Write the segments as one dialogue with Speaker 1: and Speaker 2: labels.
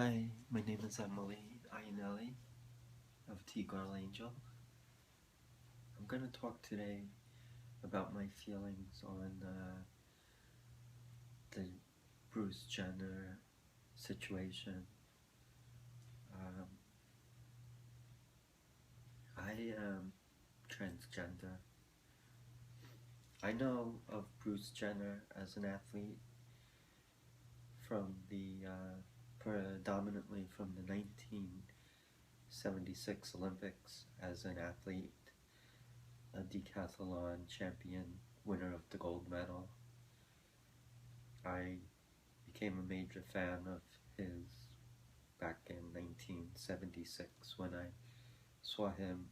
Speaker 1: Hi, my name is Emily Ionelli of T-Girl Angel. I'm going to talk today about my feelings on the Bruce Jenner situation. Um, I am transgender. I know of Bruce Jenner as an athlete from predominantly from the 1976 Olympics as an athlete, a decathlon champion, winner of the gold medal. I became a major fan of his back in 1976 when I saw him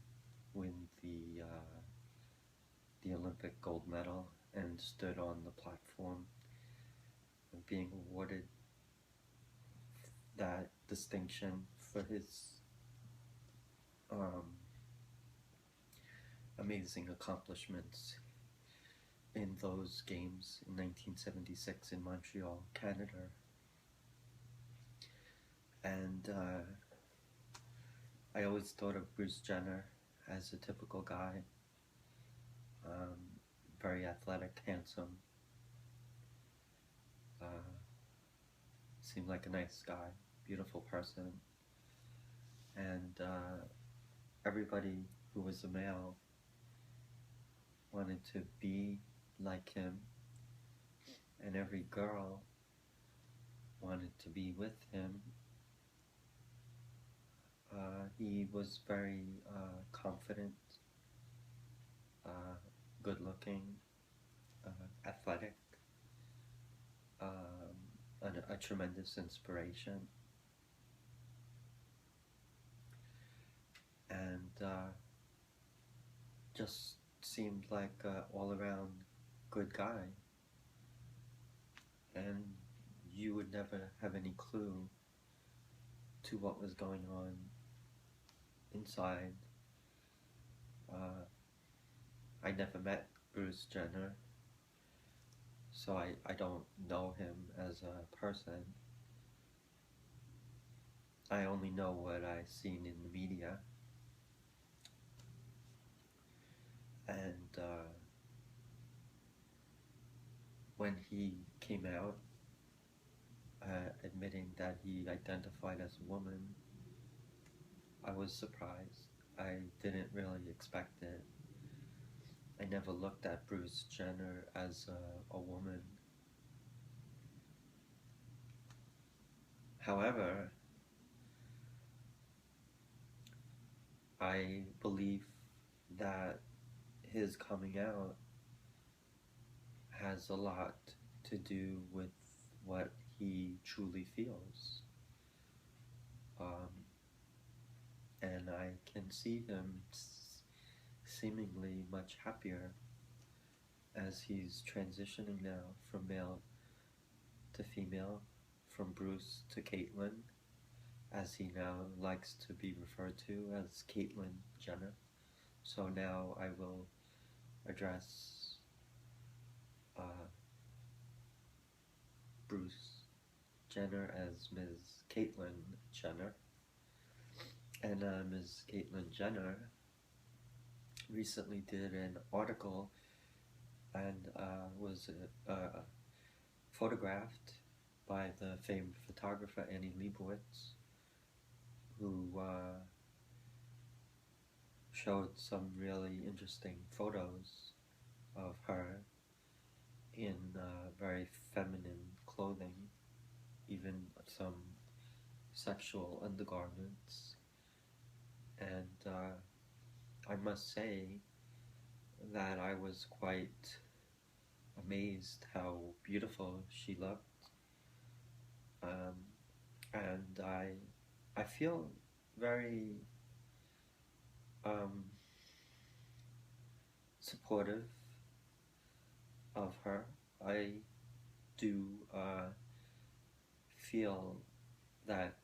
Speaker 1: win the Olympic gold medal and stood on the platform being awarded that distinction for his amazing accomplishments in those games in 1976 in Montreal, Canada. And I always thought of Bruce Jenner as a typical guy, very athletic, handsome, seemed like a nice guy, beautiful person, and everybody who was a male wanted to be like him, and every girl wanted to be with him. He was very confident, good looking, athletic, a tremendous inspiration, and just seemed like an all-around good guy, and you would never have any clue to what was going on inside. I never met Bruce Jenner, so I don't know him as a person. I only know what I've seen in the media, and when he came out admitting that he identified as a woman, I was surprised. I didn't really expect it. I never looked at Bruce Jenner as a woman. However, I believe that his coming out has a lot to do with what he truly feels. And I can see him seemingly much happier as he's transitioning now from male to female, from Bruce to Caitlyn, as he now likes to be referred to as Caitlyn Jenner. So now I will address Bruce Jenner as Ms. Caitlyn Jenner. And Ms. Caitlyn Jenner recently did an article and was photographed by the famed photographer Annie Leibovitz, who showed some really interesting photos of her in very feminine clothing, even some sexual undergarments. And I must say that I was quite amazed how beautiful she looked. And I feel very supportive of her. I do feel that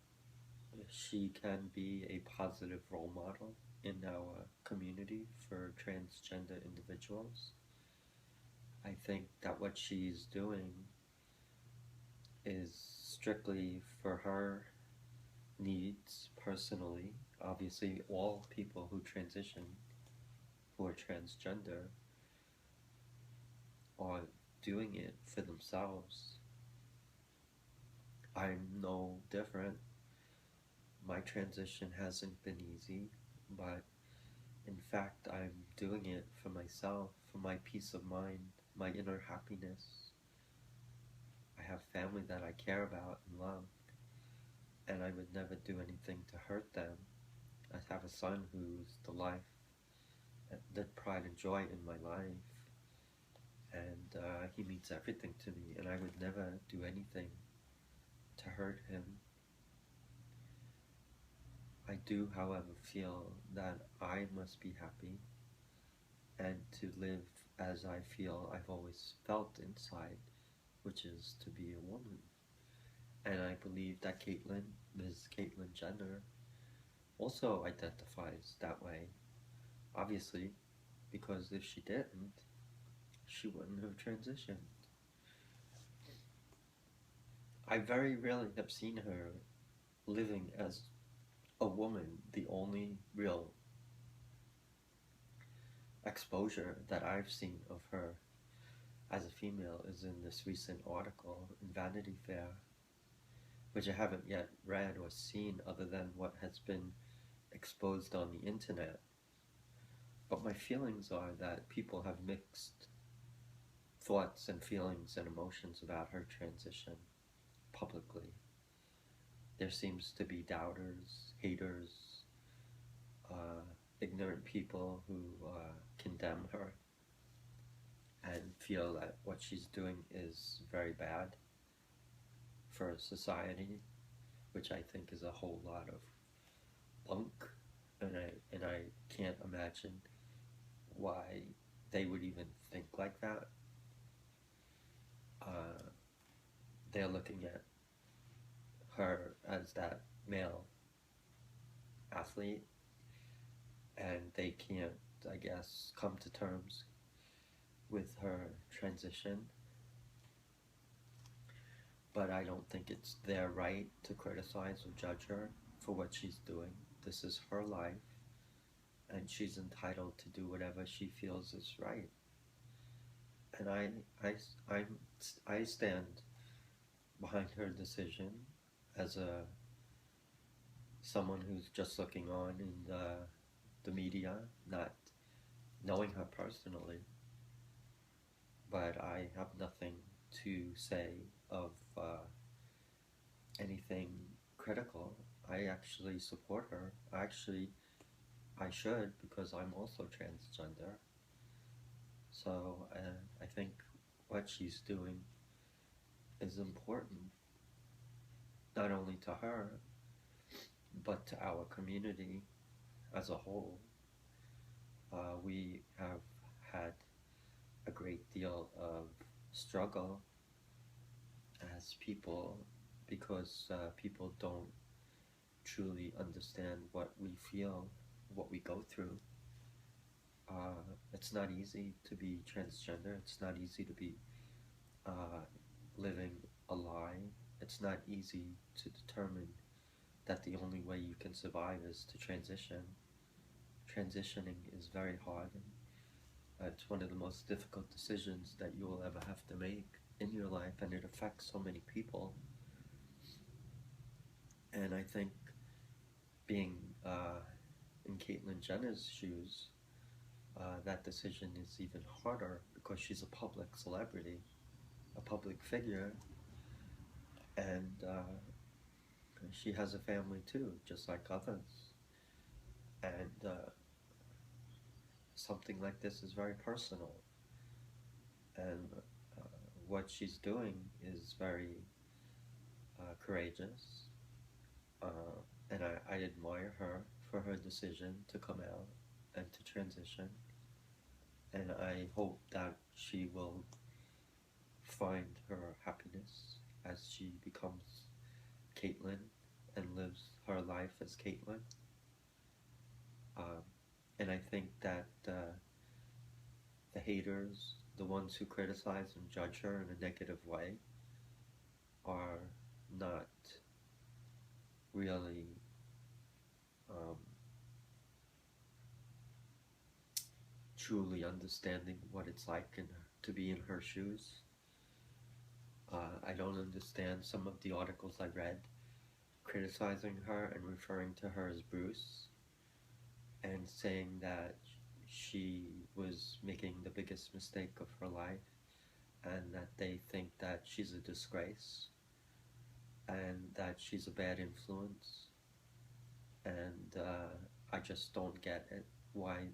Speaker 1: she can be a positive role model in our community for transgender individuals. I think that what she's doing is strictly for her needs personally. Obviously, all people who transition, who are transgender, are doing it for themselves. I'm no different. My transition hasn't been easy, but in fact, I'm doing it for myself, for my peace of mind, my inner happiness. I have family that I care about and love, and I would never do anything to hurt them. I have a son who's the life, the pride and joy in my life, and he means everything to me, and I would never do anything to hurt him. I do, however, feel that I must be happy and to live as I feel I've always felt inside, which is to be a woman. And I believe that Ms. Caitlyn Jenner, also identifies that way, obviously, because if she didn't, she wouldn't have transitioned. I very rarely have seen her living as a woman. The only real exposure that I've seen of her as a female is in this recent article in Vanity Fair, which I haven't yet read or seen other than what has been exposed on the internet. But my feelings are that people have mixed thoughts and feelings and emotions about her transition publicly. There seems to be doubters, haters, uh, ignorant people who condemn her and feel that what she's doing is very bad for society, which I think is a whole lot of bunk, and I can't imagine why they would even think like that. They're looking at her as that male athlete, and they can't, I guess, come to terms with her transition. But I don't think it's their right to criticize or judge her for what she's doing. This is her life, and she's entitled to do whatever she feels is right. And I stand behind her decision as someone who's just looking on in the media, not knowing her personally. But I have nothing to say of anything critical. I actually support her. I should, because I'm also transgender. So I think what she's doing is important, not only to her, but to our community as a whole. We have had a great deal of struggle as people because people don't truly understand what we feel, what we go through. It's not easy to be transgender. It's not easy to be living a lie. It's not easy to determine that the only way you can survive is to transition. Transitioning is very hard. It's one of the most difficult decisions that you will ever have to make in your life, and it affects so many people. And I think being in Caitlyn Jenner's shoes, that decision is even harder because she's a public celebrity, a public figure, and she has a family too, just like others. And something like this is very personal, and what she's doing is very courageous, and I admire her for her decision to come out and to transition, and I hope that she will find her happiness as she becomes Caitlyn and lives her life as Caitlyn. And I think that the haters, the ones who criticize and judge her in a negative way, are not really um, truly understanding what it's like to be in her shoes. I don't understand some of the articles I read criticizing her and referring to her as Bruce and saying that she was making the biggest mistake of her life and that they think that she's a disgrace and that she's a bad influence. And I just don't get it why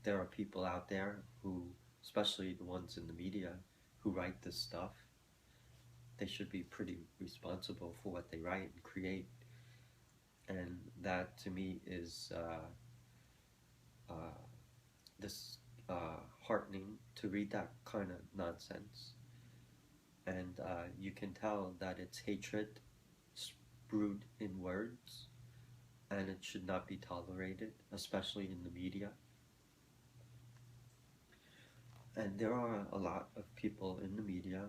Speaker 1: there are people out there who, especially the ones in the media, who write this stuff. They should be pretty responsible for what they write and create. And that to me is this heartening to read that kind of nonsense. And you can tell that it's hatred brewed in words, and it should not be tolerated, especially in the media. And there are a lot of people in the media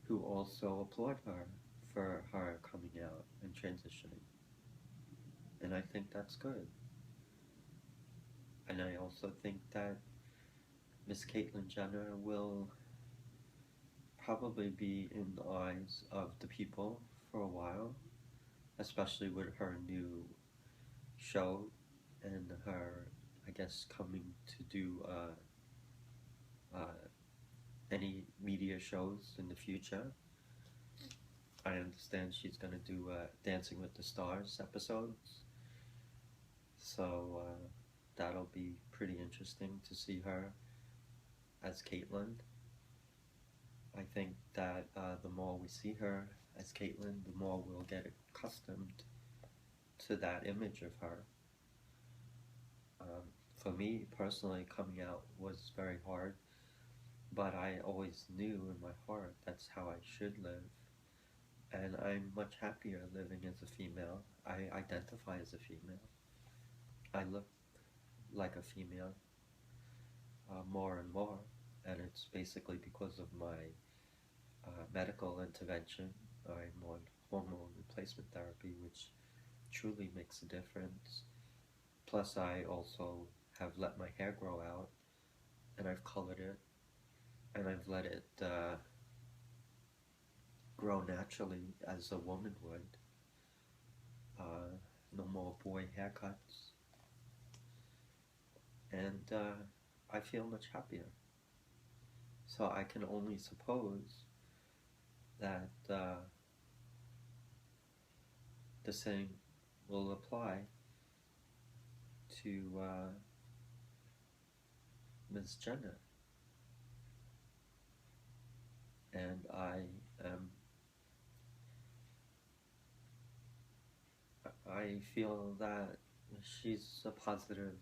Speaker 1: who also applaud her for her coming out and transitioning. And I think that's good. And I also think that Miss Caitlyn Jenner will probably be in the eyes of the people for a while, especially with her new show and her, I guess, coming to do any media shows in the future. I understand she's going to do Dancing with the Stars episodes, so that'll be pretty interesting to see her as Caitlyn. I think that the more we see her as Caitlyn, the more we'll get accustomed to that image of her. For me personally, coming out was very hard, but I always knew in my heart that's how I should live. And I'm much happier living as a female. I identify as a female. I look like a female more and more, and it's basically because of my medical intervention. I'm on hormone replacement therapy, which truly makes a difference. Plus, I also have let my hair grow out, and I've colored it, and I've let it grow naturally as a woman would. No more boy haircuts. And I feel much happier. So I can only suppose that the same will apply to Ms. Jenner. And I feel that she's a positive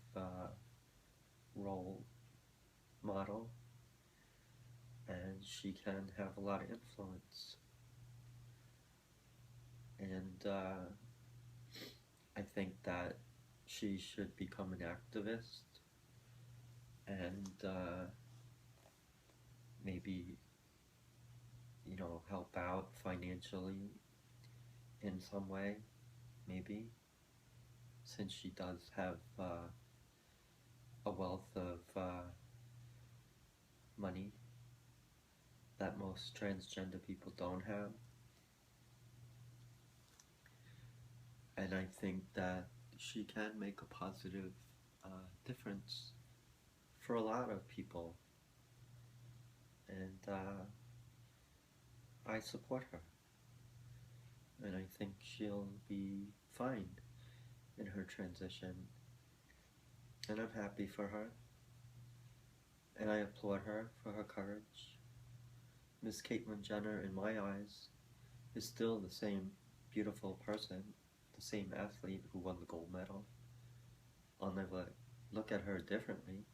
Speaker 1: role model, and she can have a lot of influence. And I think that she should become an activist and maybe, help out financially in some way, maybe, since she does have a wealth of money that most transgender people don't have. And I think that she can make a positive difference for a lot of people. And I support her. And I think she'll be fine in her transition. And I'm happy for her. And I applaud her for her courage. Miss Caitlyn Jenner, in my eyes, is still the same beautiful person, the same athlete who won the gold medal. I'll never look at her differently.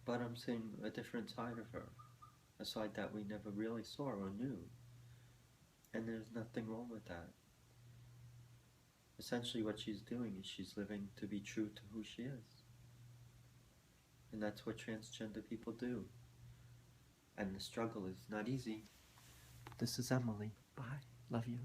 Speaker 1: But I'm seeing a different side of her, a side that we never really saw or knew. And there's nothing wrong with that. Essentially what she's doing is she's living to be true to who she is. And that's what transgender people do. And the struggle is not easy. This is Emily. Bye. Love you.